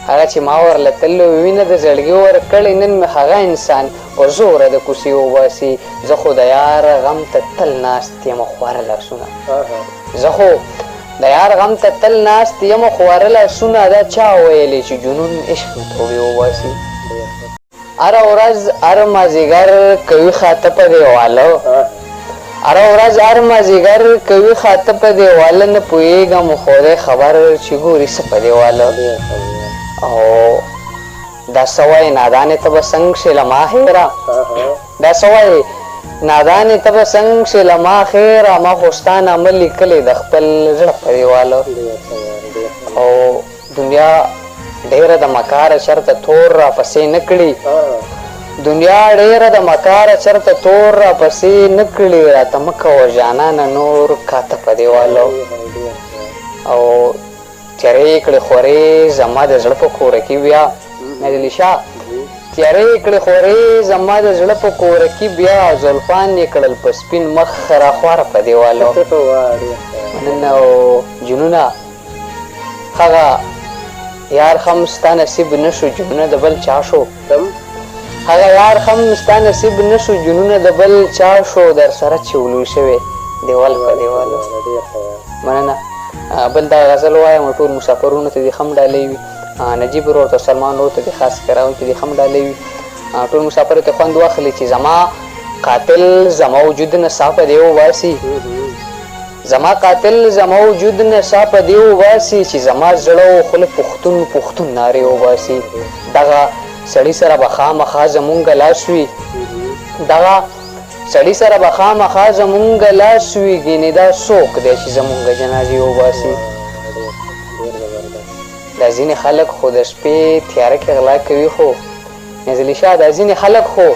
هغه چې ما ورله تل وینه د زړګي ورکړې نن مې هغه انسان په زوره د کوڅې وباسي زه خو د یار غم ته تل ناست یم خواره لاسونه زه خو د یار غم ته تل ناست یم خواره لاسونه دا چا ویلې چې جنون عشق مې توبې وباسي هره ورځ هر مازدیګر کوي خاطه په دیواله هره ورځ هر مازدیګر کوي خاطه په دیواله نه پوهېږم خدای خبر چې ګوري څه په دیواله او دا څه وایي نادانې ته به څنګه شي له ما هېره دا څه وایي نادانې ته به څنګه شي له ما خیره ما خو ستا نامه لیکلی د خپل زړه په دیواله او دنیا ډېره د مکاره چېرته تور راپسې نه کړي دنیا ډېره د مکاره چېرته تور راپسې نه کړي راته مه کوه جانانه نور کاته په دیواله او تیارې کړې خورې زما د زړه په کوره کې بیا نجلي شاه تیارې کړې خورې زما د زړه په کوره کې بیا زلفان یې کړل په سپین مخ راخواره په دیوالو مننه او جنونه هغه یار هم ستا نصیب نه شو جنونه د بل چا شو هغه یار هم ستا نصیب نه شو جنونه د بل چا شو در سره چې ولوی شوې دیوال په دیوالو مننه بل دا غزل وایم ټول مسافرونو ته دې خم ډالۍ وي نجیب ورور ته سلمان ورور ته دې خاص کراون ته دې خم ډالۍ وي ټول مسافرو ته خوند واخلي چې زما قاتل زما وجود نه سا په دې وباسي زما قاتل زما وجود نه سا په دې وباسي چې زما زړه و خوله پښتون پښتون نارې وباسي دغه سړي سره به خامخا زمونږ لاس وي دغه سړي سره به خامخا زمونږ لاس وي ګینې دا څوک دی چې زمونږ جنازې وباسي دا ځینې خلک خو د شپې تیاره کې غلا کوي خو نزلي شاه دا ځینې خلک خو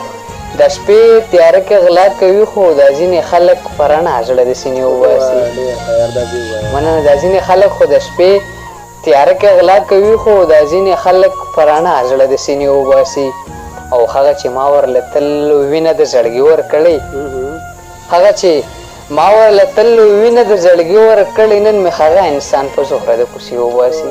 د شپې تیاره کې غلا کوي خو دا ځینې خلک په رڼا زړه د سینې وباسي مننه دا ځینې خلک خو د شپې تیاره کې غلا کوي خو دا ځینې خلک په رڼا زړه د سینې وباسي او هغه چې ما ورله تل وینه د زړګي ورکړې هغه چې ما ورله تل وینه د زړګي ورکړې نن مې هغه انسان په زهره د کوڅې وباسي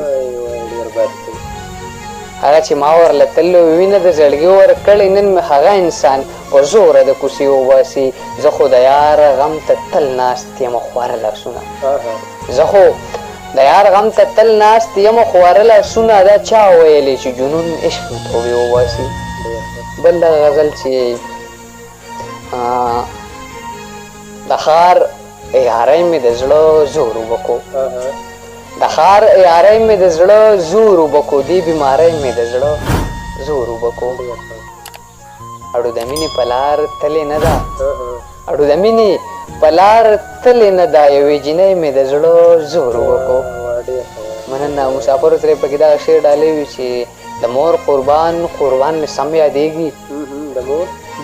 هغه چې ما ورله تل وینه د زړګي ورکړې نن مې هغه انسان په زوره د کوڅې وباسي زه خو د یار غم ته تل ناست یم خواره لاسونه زه خو د یار غم ته تل ناست یم خواره لاسونه دا چا ویلې چې جنون عشق مې توبې وباسي بل دغه غزل چې د ښار یارۍ مې د زړه زور وبکو د ښار یارۍ مې د زړه زور وبکو دې بیمارۍ مې د زړه زور وبکو اړو د مینې په لار تلې نه ده اړو د مینې په لار تلې نه ده یوې جینۍ مې د زړه زور وبکو مننه مسافرو ترې پکې دغه شعر ډالۍ وي چې د مور قربان قربان مې سم یادېږي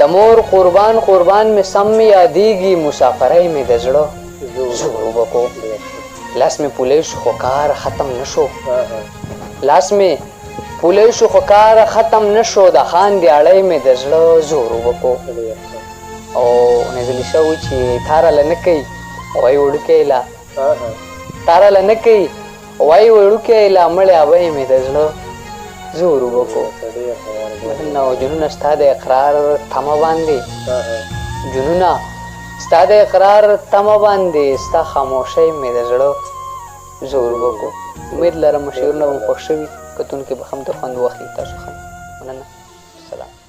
د مور قربان قربان مې سم یادېږي مسافرۍ مې د زړه زور وبکو لاس مې پولی شو خو کار ختم نه شو لاس مې پولی شو خو کار ختم نه شو د خان دیاړۍ مې د زړه زور وبکو او نزلي شاه وایي چې تاراله نه کوي وایي وړوکی لا تاراله نه کوي وایي وړوکی لا مړی ابۍ مې د زړه زور وبکو مننه او جنونه ستا د اقرار تمه باندې جنونه ستا د اقرار تمه باندې ستا خاموشۍ مې د زړه زور وبکو امید لرم شعرونه به مو خوښ شوي کتونکي به هم د خوند واخلي تاسو ښه مننه سلام